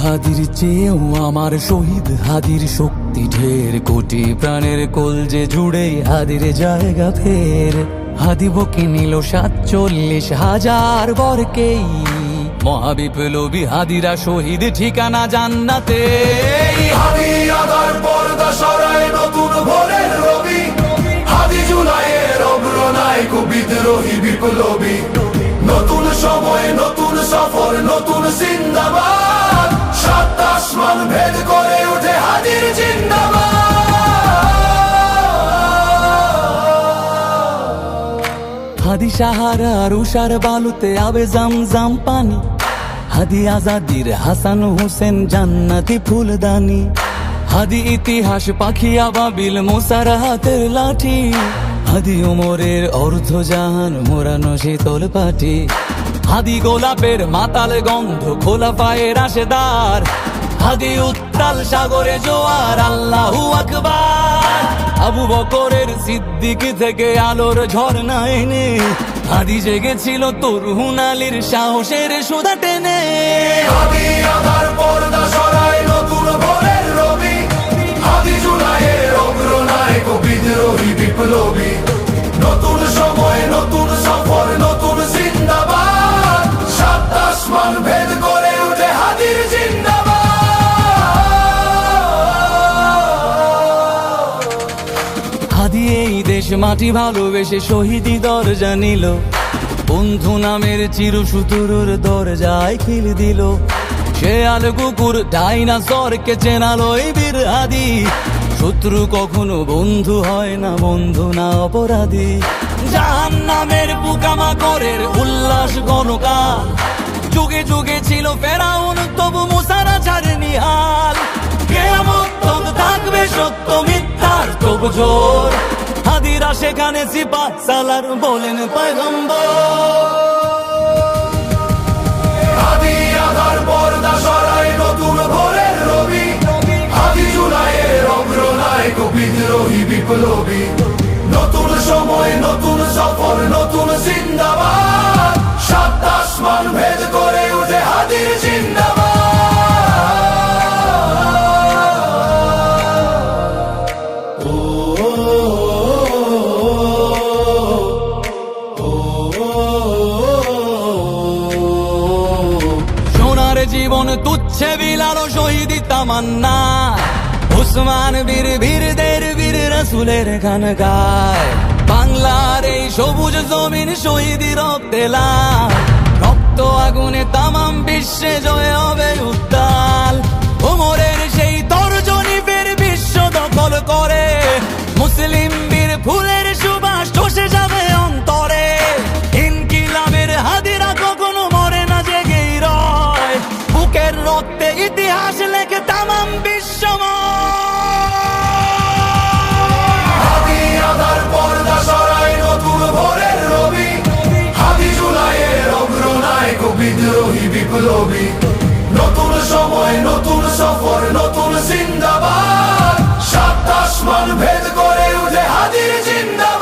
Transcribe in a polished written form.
হাদির চেয়েও আমার শহীদ হাদির শক্তি ঢের, কোটি প্রাণের কলজে জুড়ে হাদির জায়গা ফের। হাদি বকে নিল ৪৭,০০০ বরকেই, মহাবিপ্লবী হাদিরা শহীদ ঠিকানা জান্নাতে। হাদি আদার পর্দা সরায় নতুন ভোরের রবি, হাদি জুলাইয়ের অগ্রনায়ক বিদ্রোহী বিপ্লবী। নতুন সময় নতুন সফর নতুন জিন্দাবাদ, সাত আসমান ভেদ করে উঠে হাদির জিন্দাবাদ। হাদি সাহারার উষার বালুতে আবে জামজাম পানি, হাদি আজাদির হাসান হোসেন জান্নাতি ফুলদানি। হাদি ইতিহাস পাখি আবাবিল মুসার হাতের লাঠি, হাদি ওমরের অর্ধজাহান মোরানো শীতল পাটি। হাদি গোলাপের মাতাল গন্ধ খোলা পায়ের রাশেদার, হাদি উত্তাল সাগরে জোয়ার আল্লাহু আকবার। আবু বকরের সিদ্দিক থেকে আলোর ঝর্ণা এনে, হাদি জেগেছিল তরুণ আলীর সাহসের সুধা টেনে। হাদি আধার পর্দা সরায় নতুন ভোরের রবি, হাদি জুলাইয়ের অগ্রনায়ক বিদ্রোহী বিপ্লবী। নতুন সময় নতুন সফর নতুন জিন্দাবাদ, সাত আসমান ভেদ করে উঠে হাদির জিন্দাবাদ। হাদি এই দেশ মাটি ভালোবেসে শহীদি দরজা নিল, বন্ধু নামের চিরসুতুরুর দরজায় খিল দিল। সে আল কুকুর ডাইনাসরকে চেনালো এই বীর হাদি, শত্রু কখনো বন্ধু হয় না, বন্ধু না অপরাধী। জাহান্নামের পোকামাকড়ের উল্লাস গণকাল, যুগে যুগে ছিল ফেরাউন তবু মুসারা ছাড়েনি হাল। কিয়ামত তক থাকবে সত্য মিথ্যার তবু জোর, হাদিরা সেখানে সিপাহ সালার বলেন পয়গম্বর। হাদি আধার পর্দা সরায় নতুন ভোরের রবি, হাদি জুলাইয়ের অগ্রনায়ক বিদ্রোহী বিপ্লবী। নতুন সময় নতুন সফর নতুন জিন্দাবাদ, সাত আসমান ভেদ করে উঠে হাদির জিন্দাবাদ। সোনার জীবন তুচ্ছে বিলালো শহীদি তামান্না, উসমান বীর বীরদের বীর রাসূলের গান গায়। বাংলার এই সবুজ জমিন শহীদি রক্তে লাল, রক্ত আগুনে তামাম বিশ্বে জয় হবে উত্তাল। ওমরের সেই তর্জনী ফের বিশ্ব দখল করে, মুসলিম বীর ফুলের সুবাস চষে যাবে অন্তরে। ইনকিলাবের হাদিরা কখনো মরে না, জেগেই রয়, বুকের রক্তে ইতিহাস লেখে তামাম বিশ্বময়। হাদি আধার পর্দা সরায় নতুন ভোরের রবি, হাদি জুলাইয়ের অগ্রনায়ক বিদ্রোহী বিপ্লবী। নতুন সময় নতুন সফর নতুন জিন্দাবাদ, সাত আসমান ভেদ করে উঠে হাদির জিন্দাবাদ।